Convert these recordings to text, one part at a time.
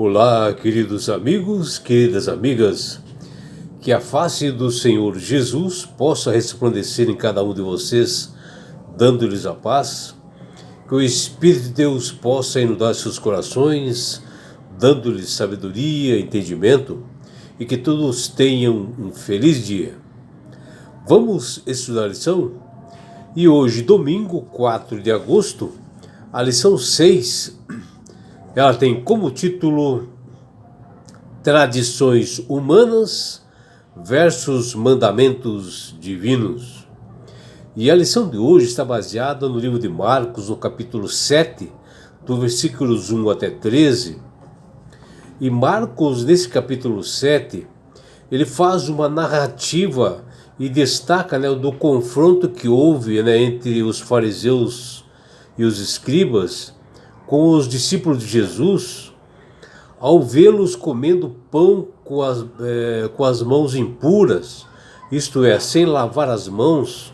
Olá, queridos amigos, queridas amigas, que a face do Senhor Jesus possa resplandecer em cada um de vocês, dando-lhes a paz, que o Espírito de Deus possa inundar seus corações, dando-lhes sabedoria, entendimento, e que todos tenham um feliz dia. Vamos estudar a lição? E hoje, domingo 4 de agosto, a lição 6, ela tem como título Tradições Humanas versus Mandamentos Divinos. E a lição de hoje está baseada no livro de Marcos, no capítulo 7, do versículos 1 até 13. E Marcos, nesse capítulo 7, ele faz uma narrativa e destaca, do confronto que houve, entre os fariseus e os escribas com os discípulos de Jesus, ao vê-los comendo pão com as mãos impuras, isto é, sem lavar as mãos,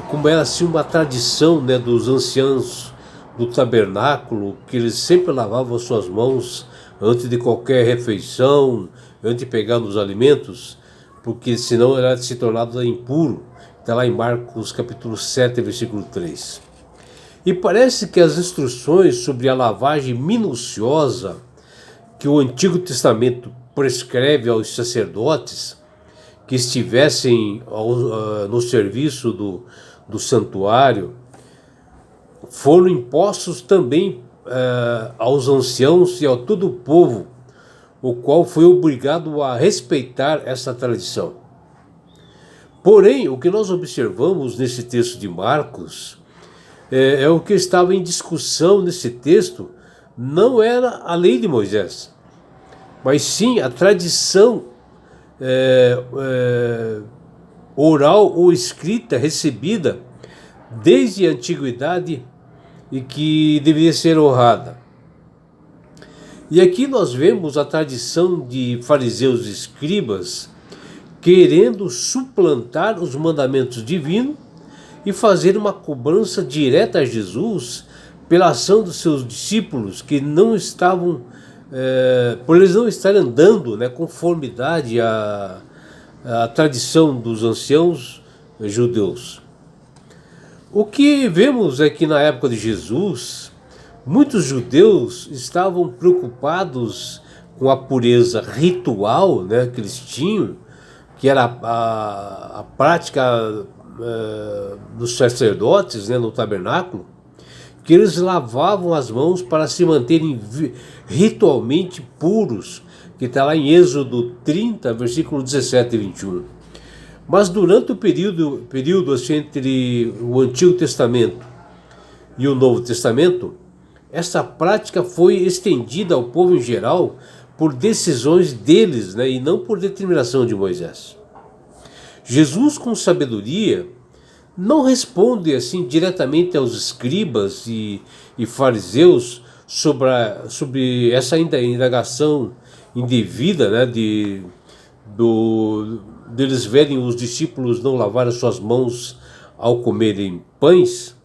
como era assim uma tradição, dos anciãos do tabernáculo, que eles sempre lavavam as suas mãos antes de qualquer refeição, antes de pegar nos alimentos, porque senão era se tornado impuro. Está lá em Marcos capítulo 7, versículo 3. E parece que as instruções sobre a lavagem minuciosa que o Antigo Testamento prescreve aos sacerdotes que estivessem no serviço do santuário foram impostos também aos anciãos e a todo o povo, o qual foi obrigado a respeitar essa tradição. Porém, o que nós observamos nesse texto de Marcos é o que estava em discussão nesse texto, não era a lei de Moisés, mas sim a tradição oral ou escrita recebida desde a antiguidade e que deveria ser honrada. E aqui nós vemos a tradição de fariseus e escribas querendo suplantar os mandamentos divinos e fazer uma cobrança direta a Jesus pela ação dos seus discípulos, que não estavam, por eles não estarem andando, conformidade à tradição dos anciãos judeus. O que vemos é que na época de Jesus, muitos judeus estavam preocupados com a pureza ritual, que eles tinham, que era a prática dos sacerdotes, no tabernáculo, que eles lavavam as mãos para se manterem ritualmente puros, que está lá em Êxodo 30, versículo 17 e 21. Mas durante o período assim, entre o Antigo Testamento e o Novo Testamento, essa prática foi estendida ao povo em geral por decisões deles, e não por determinação de Moisés. Jesus, com sabedoria, não responde assim diretamente aos escribas e fariseus sobre essa indagação indevida, deles verem os discípulos não lavar as suas mãos ao comerem pães.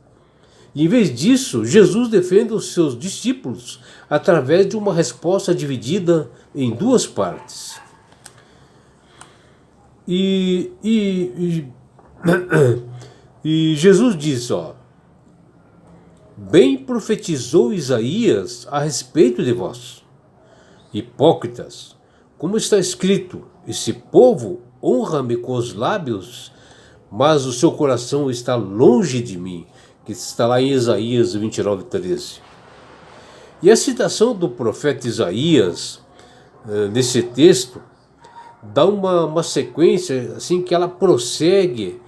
E, em vez disso, Jesus defende os seus discípulos através de uma resposta dividida em duas partes. E Jesus diz, bem profetizou Isaías a respeito de vós, hipócritas, como está escrito, esse povo honra-me com os lábios, mas o seu coração está longe de mim, que está lá em Isaías 29, 13. E a citação do profeta Isaías, nesse texto, dá uma sequência assim que ela prossegue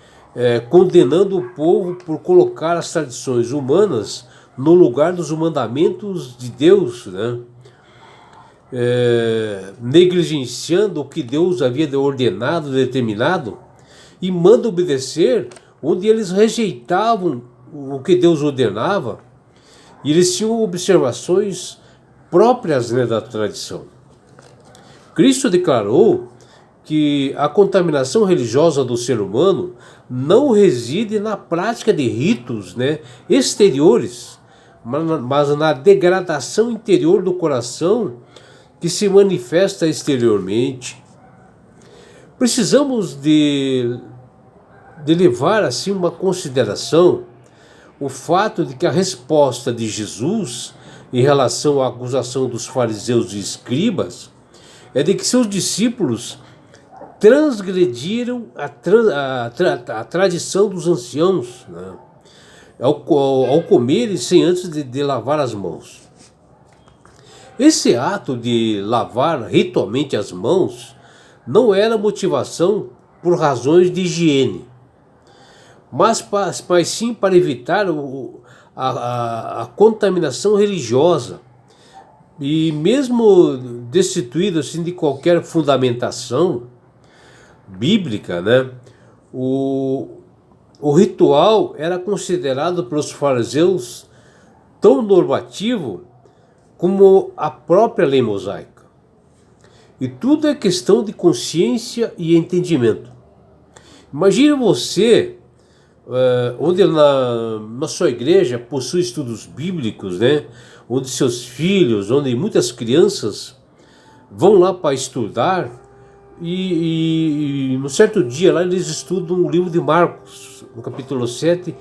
condenando o povo por colocar as tradições humanas no lugar dos mandamentos de Deus, negligenciando o que Deus havia ordenado, determinado, e manda obedecer onde eles rejeitavam o que Deus ordenava, e eles tinham observações próprias da tradição. Cristo declarou que a contaminação religiosa do ser humano não reside na prática de ritos exteriores, mas na degradação interior do coração que se manifesta exteriormente. Precisamos de levar assim uma consideração o fato de que a resposta de Jesus em relação à acusação dos fariseus e escribas é de que seus discípulos transgrediram a tradição dos anciãos, né, ao comerem sem antes de lavar as mãos. Esse ato de lavar ritualmente as mãos não era motivação por razões de higiene, mas sim para evitar a contaminação religiosa. E mesmo destituído assim, de qualquer fundamentação bíblica, né, o ritual era considerado pelos fariseus tão normativo como a própria lei mosaica. E tudo é questão de consciência e entendimento. Imagine você, onde na sua igreja possui estudos bíblicos, né? Onde seus filhos, onde muitas crianças vão lá para estudar e no certo dia lá eles estudam o livro de Marcos, no capítulo 7,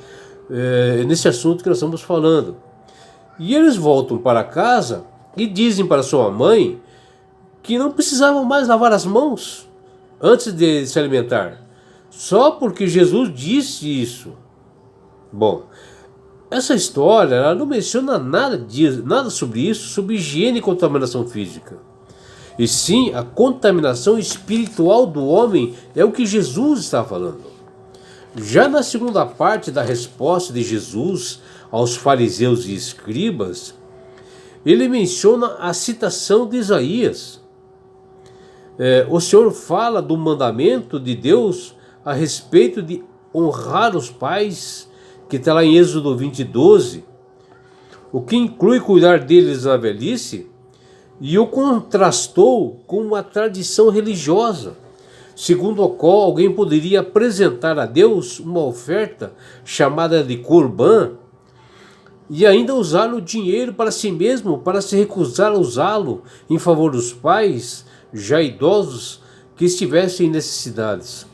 nesse assunto que nós estamos falando. E eles voltam para casa e dizem para sua mãe que não precisavam mais lavar as mãos antes de se alimentar, só porque Jesus disse isso. Bom, essa história ela não menciona nada sobre isso, sobre higiene e contaminação física. E sim, a contaminação espiritual do homem é o que Jesus está falando. Já na segunda parte da resposta de Jesus aos fariseus e escribas, ele menciona a citação de Isaías. O Senhor fala do mandamento de Deus a respeito de honrar os pais, que está lá em Êxodo 20:12, o que inclui cuidar deles na velhice, e o contrastou com uma tradição religiosa, segundo a qual alguém poderia apresentar a Deus uma oferta chamada de Corban, e ainda usar o dinheiro para si mesmo, para se recusar a usá-lo em favor dos pais, já idosos, que estivessem em necessidades.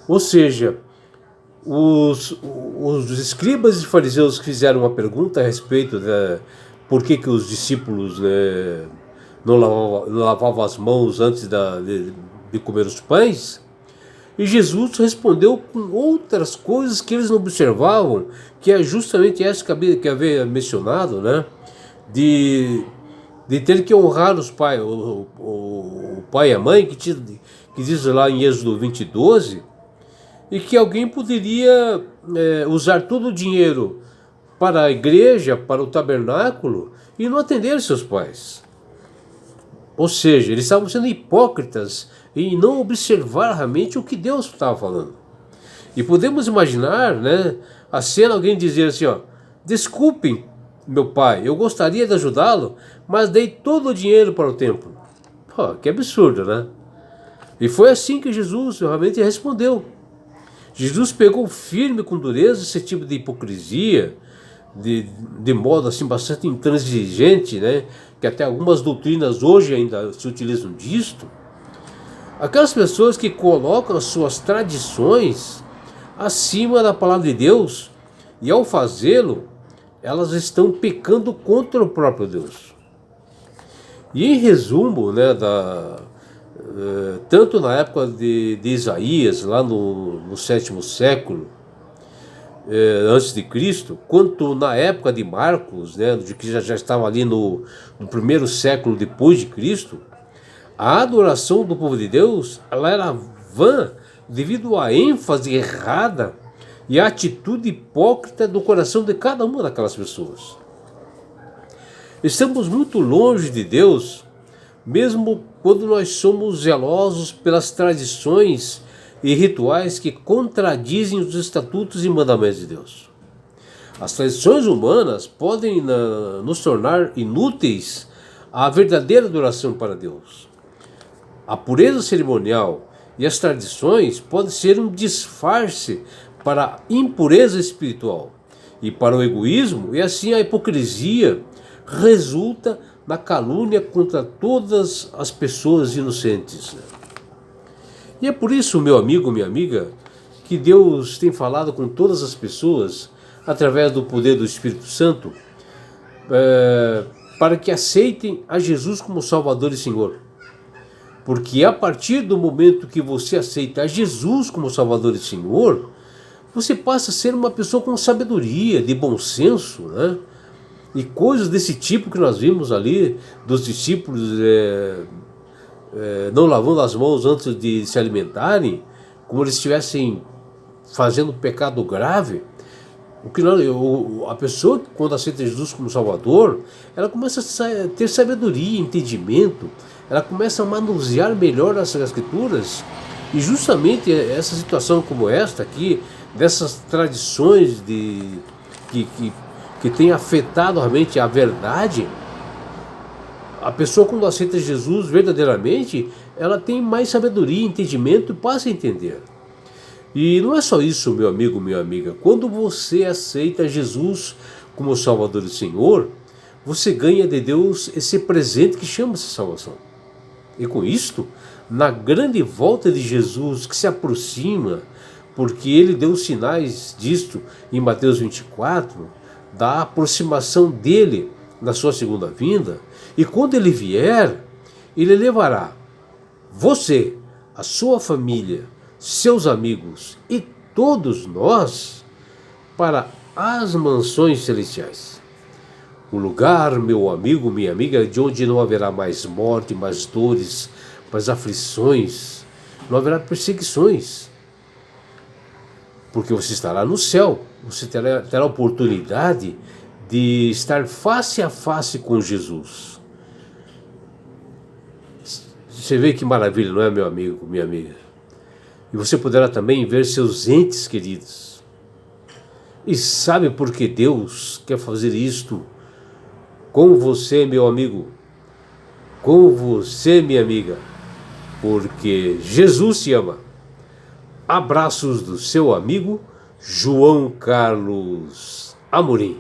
Ou seja, os escribas e fariseus fizeram uma pergunta a respeito de por que os discípulos, né, não lavavam as mãos antes de comer os pães, e Jesus respondeu com outras coisas que eles não observavam, que é justamente essa que havia mencionado, né, de ter que honrar os pais, o pai e a mãe, que diz lá em Êxodo 20:12, e que alguém poderia usar todo o dinheiro para a igreja, para o tabernáculo, e não atender seus pais. Ou seja, eles estavam sendo hipócritas em não observar realmente o que Deus estava falando. E podemos imaginar, né, a cena, alguém dizer assim, ó: desculpem, meu pai, eu gostaria de ajudá-lo, mas dei todo o dinheiro para o templo. Pô, que absurdo, né? E foi assim que Jesus realmente respondeu. Jesus pegou firme com dureza esse tipo de hipocrisia, de modo assim bastante intransigente, né? Que até algumas doutrinas hoje ainda se utilizam disto. Aquelas pessoas que colocam as suas tradições acima da palavra de Deus, e ao fazê-lo, elas estão pecando contra o próprio Deus. E em resumo, né, tanto na época de Isaías, lá no 7º século antes de Cristo, quanto na época de Marcos, né, de que já estava ali no 1º século depois de Cristo, a adoração do povo de Deus ela era vã devido à ênfase errada e à atitude hipócrita do coração de cada uma daquelas pessoas. Estamos muito longe de Deus, mesmo quando nós somos zelosos pelas tradições e rituais que contradizem os estatutos e mandamentos de Deus. As tradições humanas podem nos tornar inúteis à verdadeira adoração para Deus. A pureza cerimonial e as tradições podem ser um disfarce para a impureza espiritual, e para o egoísmo, e assim a hipocrisia resulta na calúnia contra todas as pessoas inocentes. E é por isso, meu amigo, minha amiga, que Deus tem falado com todas as pessoas através do poder do Espírito Santo, para que aceitem a Jesus como Salvador e Senhor. Porque a partir do momento que você aceita a Jesus como Salvador e Senhor, você passa a ser uma pessoa com sabedoria, de bom senso, né? E coisas desse tipo que nós vimos ali, dos discípulos não lavando as mãos antes de se alimentarem, como eles estivessem fazendo um pecado grave. A pessoa, quando aceita Jesus como Salvador, ela começa a ter sabedoria, entendimento, ela começa a manusear melhor as Escrituras, e justamente essa situação como esta aqui, dessas tradições que tem afetado realmente a verdade, a pessoa, quando aceita Jesus verdadeiramente, ela tem mais sabedoria, entendimento e passa a entender. E não é só isso, meu amigo, minha amiga. Quando você aceita Jesus como Salvador e Senhor, você ganha de Deus esse presente que chama-se salvação. E com isto, na grande volta de Jesus que se aproxima, porque ele deu sinais disto em Mateus 24, da aproximação dele na sua segunda vinda, e quando ele vier, ele levará você, a sua família, seus amigos e todos nós para as mansões celestiais. O lugar, meu amigo, minha amiga, de onde não haverá mais morte, mais dores, mais aflições, não haverá perseguições, porque você estará no céu, você terá a oportunidade de estar face a face com Jesus. Você vê que maravilha, não é, meu amigo, minha amiga? E você poderá também ver seus entes queridos. E sabe por que Deus quer fazer isto com você, meu amigo? Com você, minha amiga? Porque Jesus te ama. Abraços do seu amigo João Carlos Amorim.